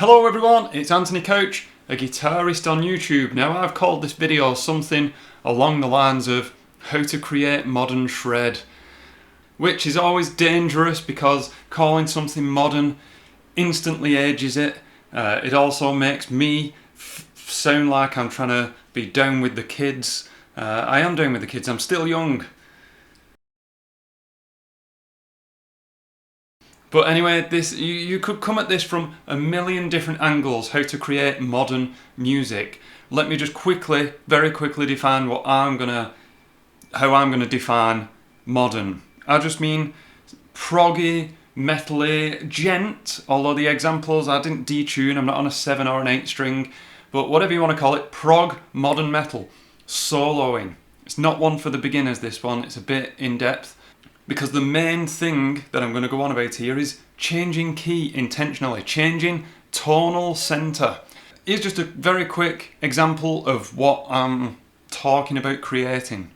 Hello everyone, it's Anthony Coach, a guitarist on YouTube. Now I've called this video something along the lines of how to create modern shred, which is always dangerous because calling something modern instantly ages it. It also makes me sound like I'm trying to be down with the kids. I am down with the kids, I'm still young. But anyway, you could come at this from a million different angles, how to create modern music. Let me just very quickly define how I'm gonna define modern. I just mean proggy, metally, gent, although the examples I didn't detune, I'm not on a 7 or an 8 string, but whatever you want to call it, prog, modern metal, soloing. It's not one for the beginners, this one, it's a bit in-depth. Because the main thing that I'm going to go on about here is changing key intentionally, changing tonal center. Here's just a very quick example of what I'm talking about creating.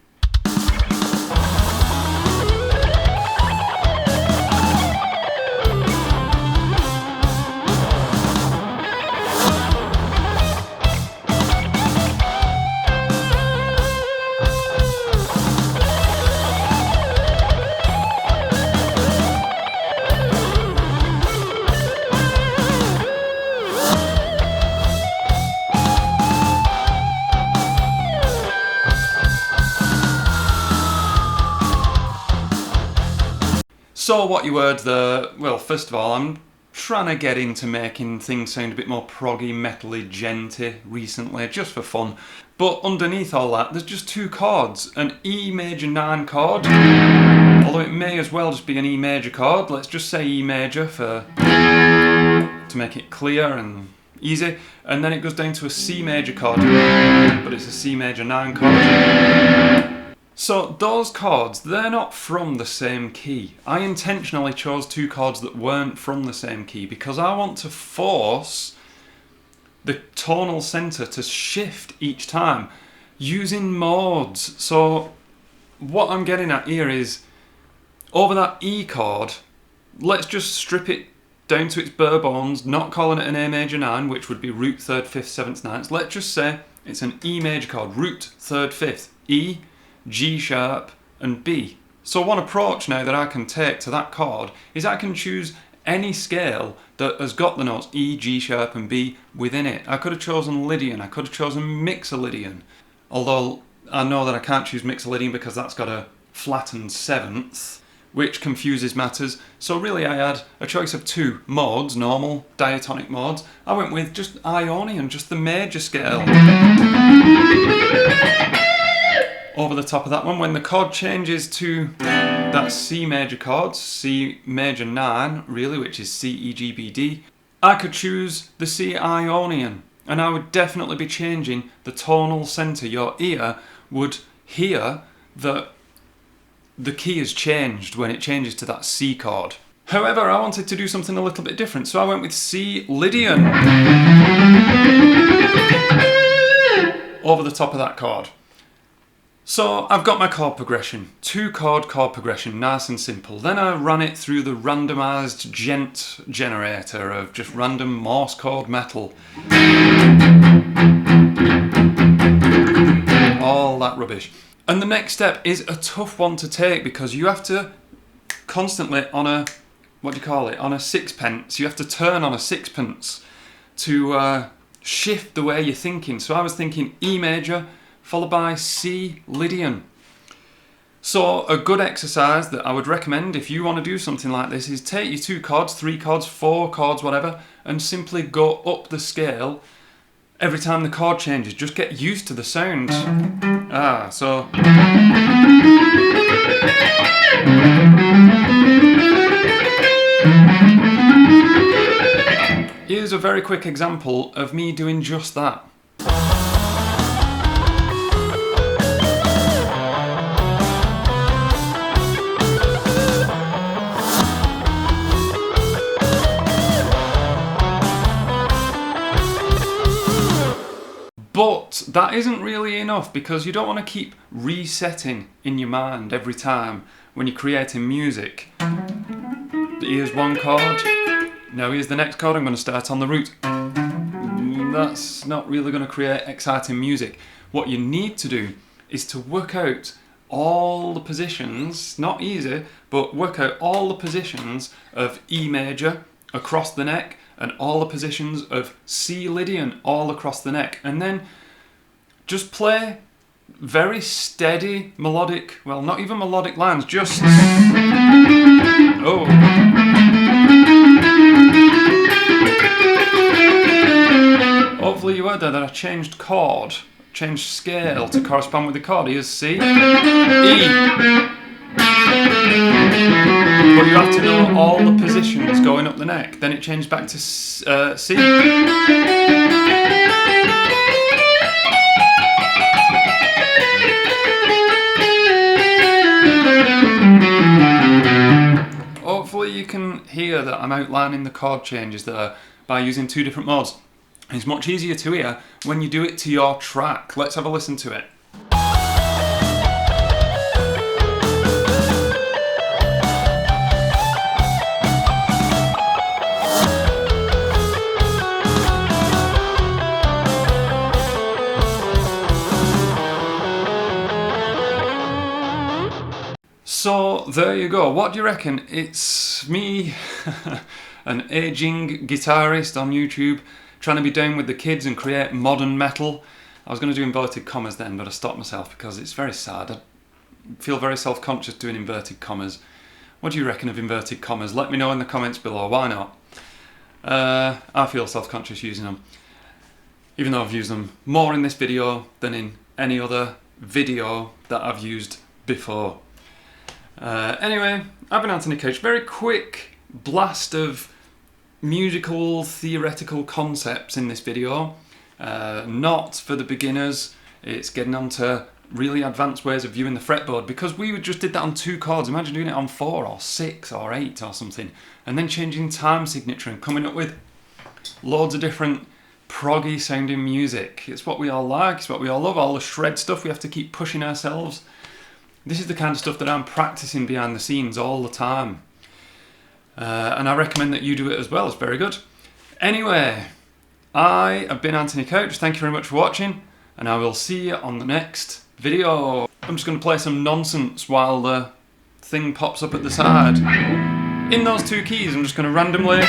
So what you heard there, well, first of all, I'm trying to get into making things sound a bit more proggy, metally, genty recently, just for fun. But underneath all that, there's just two chords, an E major 9 chord, although it may as well just be an E major chord. Let's just say E major to make it clear and easy. And then it goes down to a C major chord, but it's a C major 9 chord. So those chords, they're not from the same key. I intentionally chose two chords that weren't from the same key because I want to force the tonal center to shift each time using modes. So what I'm getting at here is over that E chord, let's just strip it down to its bare bones, not calling it an A major 9, which would be root 3rd, 5th, 7th, 9th. Let's just say it's an E major chord, root 3rd, 5th, E, G sharp and B. So one approach now that I can take to that chord is I can choose any scale that has got the notes E, G sharp and B within it. I could have chosen Lydian, I could have chosen Mixolydian, although I know that I can't choose Mixolydian because that's got a flattened 7th, which confuses matters. So really I had a choice of two modes, normal, diatonic modes. I went with just Ionian, just the major scale. Over the top of that one, when the chord changes to that C major chord, C major 9 really, which is C, E, G, B, D, I could choose the C Ionian, and I would definitely be changing the tonal center. Your ear would hear that the key has changed when it changes to that C chord. However, I wanted to do something a little bit different, so I went with C Lydian over the top of that chord. So I've got my chord progression, 2-chord chord progression, nice and simple. Then I ran it through the randomized gent generator of just random Morse code metal. All that rubbish. And the next step is a tough one to take because you have to constantly on a, on a sixpence, you have to turn on a sixpence to shift the way you're thinking. So I was thinking E major, followed by C Lydian. So a good exercise that I would recommend if you want to do something like this is take your 2 chords, 3 chords, 4 chords, whatever, and simply go up the scale every time the chord changes. Just get used to the sound. So here's a very quick example of me doing just that. But that isn't really enough because you don't want to keep resetting in your mind every time when you're creating music. Here's one chord, now here's the next chord, I'm going to start on the root. that's not really going to create exciting music. What you need to do is to work out all the positions, not easy, but work out all the positions of E major across the neck and all the positions of C Lydian all across the neck, and then just play very steady melodic, well, not even melodic lines, just oh. Hopefully you heard that I changed chord, changed scale to correspond with the chord. Here's C, E. But you have to know all the positions going up the neck. Then it changed back to C. Hopefully you can hear that I'm outlining the chord changes there by using two different modes. It's much easier to hear when you do it to your track. Let's have a listen to it. So there you go. What do you reckon? It's me, an aging guitarist on YouTube, trying to be down with the kids and create modern metal. I was going to do inverted commas then, but I stopped myself because it's very sad. I feel very self-conscious doing inverted commas. What do you reckon of inverted commas? Let me know in the comments below. Why not? I feel self-conscious using them, even though I've used them more in this video than in any other video that I've used before. Anyway, I've been Anthony Couch. Very quick blast of musical theoretical concepts in this video. Not for the beginners. It's getting on to really advanced ways of viewing the fretboard, because we just did that on 2 chords. Imagine doing it on 4 or 6 or 8 or something, and then changing time signature and coming up with loads of different proggy sounding music. It's what we all like, it's what we all love. All the shred stuff, we have to keep pushing ourselves. This is the kind of stuff that I'm practicing behind the scenes all the time. And I recommend that you do it as well. It's very good. Anyway, I have been Anthony Couch. Thank you very much for watching, and I will see you on the next video. I'm just going to play some nonsense while the thing pops up at the side. In those 2 keys, I'm just going to randomly...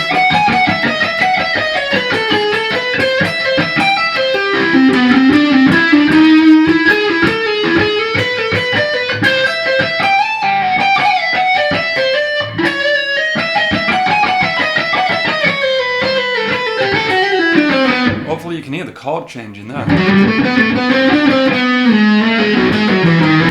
Hopefully you can hear the chord changing there.